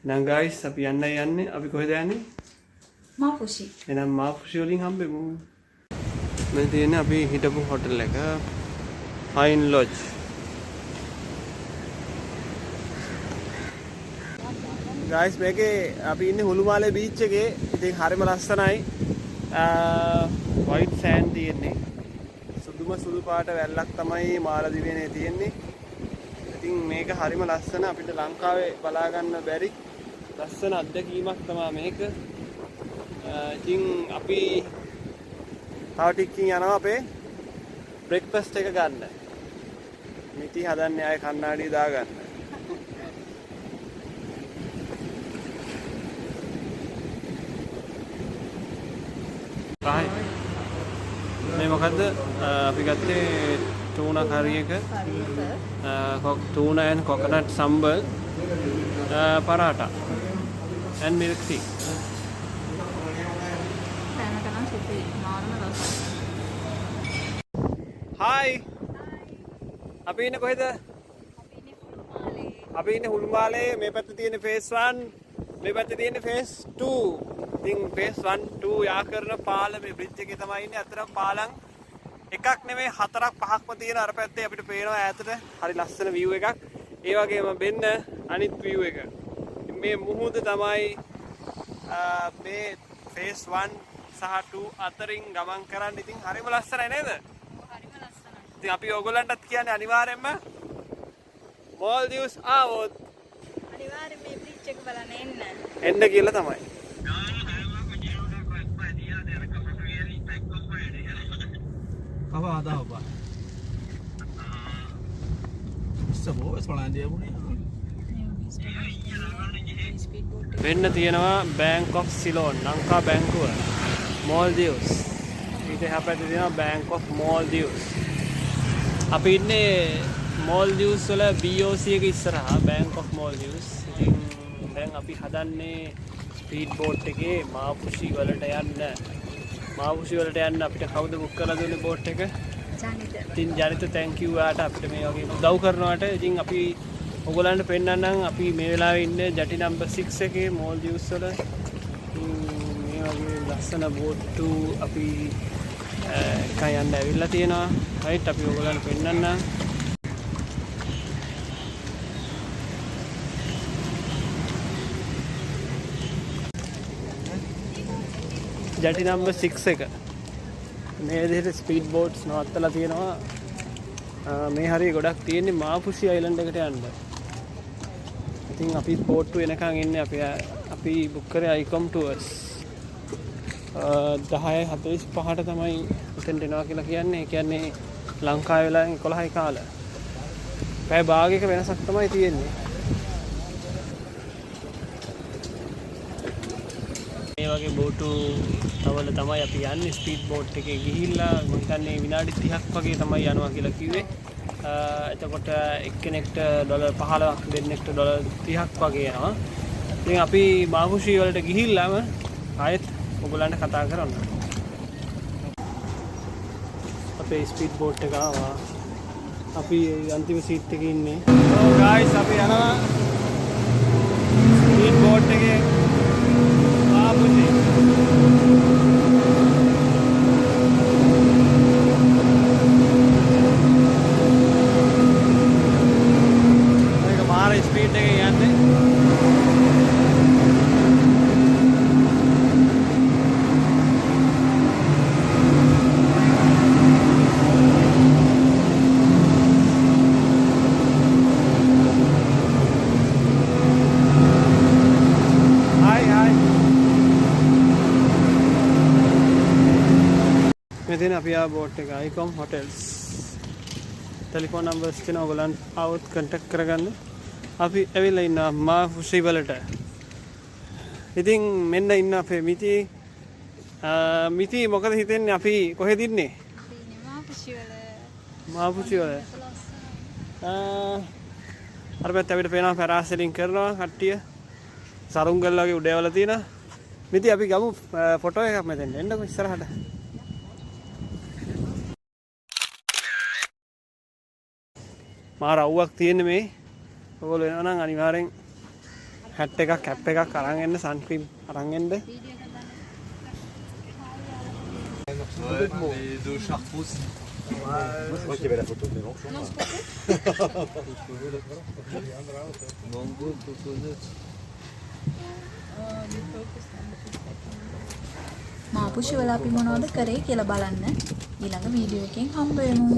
එහෙනම් guys අපි යන්නේ අපි කොහෙද යන්නේ? මාපුෂි. එහෙනම් මාපුෂි වලින් හම්බෙමු. මේ තියෙන්නේ අපි හිටපු හොටල් එක Pine Lodge. guys මේකේ අපි ඉන්නේ හුළුමාලේ බීච් එකේ. ඉතින් හරිම ලස්සනයි. white sand තියෙන්නේ. සුදු පාට වැල්ලක් තමයි මාලදිවයිනේ තියෙන්නේ. ඉතින් මේක හරිම ලස්සන අපිට ලංකාවේ බලා ගන්න බැරි ලස්සන අත්දැකීමක් තමයි මේක. ඉතින් අපි තව ටිකකින් යනවා අපේ බ්‍රෙක්ෆාස්ට් එක ගන්න. මිටි හදන්නේ ආයේ කණ්ණාඩිය දාගන්න. මේ මොකද්ද අපි ගත්තේ tuna curry එක tuna and coconut sambal paratha and milk tea. Hi. අපි ඉන්නේ කොහෙද? අපි ඉන්නේ හුළුමාලේ. මේ පැත්තේ තියෙන phase 1 මේ පැත්තේ තියෙන phase 2. ඉතින් phase 1 2 යා කරන පාලමේ බ්‍රිජ් එකේ තමයි ඉන්නේ. අතරම පාලම් එකක් නෙමෙයි 4ක් 5ක්ම තියෙන අර පැත්තේ අපිට පේනවා ඈතට හරි ලස්සන view එකක්. ඒ වගේම වෙන්න අනිත් view එක. මේ මුහුද තමයි මේ phase 1 සහ 2 අතරින් ගමන් කරන්න. ඉතින් හරිම ලස්සනයි නේද? හරිම ලස්සනයි. ඉතින් අපි ඕගොල්ලන්ටත් කියන්නේ අනිවාර්යෙන්ම Maldives ආවොත් අනිවාර්යෙන් මේ බ්‍රිජ් එක බලන්න එන්න. එන්න කියලා තමයි. Apa ada apa? Semua sekolah dia punya. වෙන්න තියෙනවා Bank of Ceylon Lanka බැංකුව Maldives. ඊට එහා පැත්තේ තියෙනවා Bank of Maldives. අපි ඉන්නේ Maldives වල BOC එක ඉස්සරහා Bank of Maldives. ඉතින් දැන් අපි හදන්නේ ස්පීඩ් බෝට් එකේ මාපුෂි වලට යන්න. මාපුෂි වලට යන්න අපිට කවුද බුක් කරලා දුන්නේ බෝට් එක? ජනිත. ඉතින් ජනිත thank you ඔයාට අපිට මේ වගේ උදව් කරනවට. ඉතින් අපි ඔයගොල්ලන්ට පෙන්නන්නම් අපි මේ වෙලාවේ ඉන්නේ ජටි නම්බර් 6 එකේ Maldives වල. මේ වගේ ලස්සන බෝට්ටු අපි එකක් යන්න ඇවිල්ලා තියෙනවා. right අපි ඔයගොල්ලන්ට පෙන්නන්නම්. ජටි නම්බර් 6 එක. මේ විදිහට ස්පීඩ් බෝට්ස් නවත්තලා තියෙනවා. මේ හරිය ගොඩක් තියෙන්නේ මාපුෂි අයිලන්ඩ් එකට යන්න. ඉතින් අපි බෝට්ටු එනකන් ඉන්නේ අපි බුක් කරේ icom tours. 10:45ට තමයි උතෙන්ට එනවා කියලා කියන්නේ. ඒ කියන්නේ ලංකාවේ වෙලාවෙන් 11යි කාල. පැය භාගයක වෙනසක් තමයි තියෙන්නේ. මේ වගේ බෝට්ටු තවල තමයි අපි යන්නේ ස්පීඩ් බෝට් එකේ ගිහිල්ලා මම හිතන්නේ විනාඩි 30ක් වගේ තමයි යනවා කියලා කිව්වේ. එතකොට එක්කෙනෙක්ට $15ක් දෙන්නෙක්ට $30ක් වගේ යනවා. ඉතින් අපි මාපුෂි වලට ගිහිල්ලාම ආයෙත් ඔයගොල්ලන්ට කතා කරන්න. අපේ ස්පීඩ් බෝට් එක ආවා. අපි අන්තිම සීට් එකේ ඉන්නේ. So guys අපි යනවා ස්පීඩ් බෝට් එකේ මාපුෂි. ස්පීඩ් එකේ යන්නේ. මෙතන අපි ආ බෝට් එක icom hotels. ටෙලිෆෝන් නම්බර්ස් තියෙනවා ඔයගොල්ලන් ආවොත් කන්ටැක්ට් කරගන්න. අපි ඇවිල්ලා ඉන්නවා මාපුෂි වලට. ඉතින් මෙන්න ඉන්න අපේ මිති මොකද හිතෙන්නේ අපි කොහෙද ඉන්නේ? මාපුෂි වල. අර පැත්තේ අපිට පේනවා පැරාසෙලින් කරනවා කට්ටිය. සරුංගල් වගේ උඩේවල තියෙනවා. මිති අපි ගමු ෆොටෝ එකක් මෙතෙන්. එන්නකො ඉස්සරහට. මාර අවුවක් තියෙන්නේ මේ. ඔයගොල්ලෝ එනවා නම් අනිවාර්යෙන් හැට් එකක් කැප් එකක් අරන් එන්න සන්ක්‍රීම් අරන් එන්න. Les deux chartreuse. C'est moi qui avais la photo de mes manchons. Mango, coconut. මාපුෂි වල අපි මොනවද කරේ කියලා බලන්න ඊළඟ වීඩියෝ එකෙන් හම්බ වෙමු.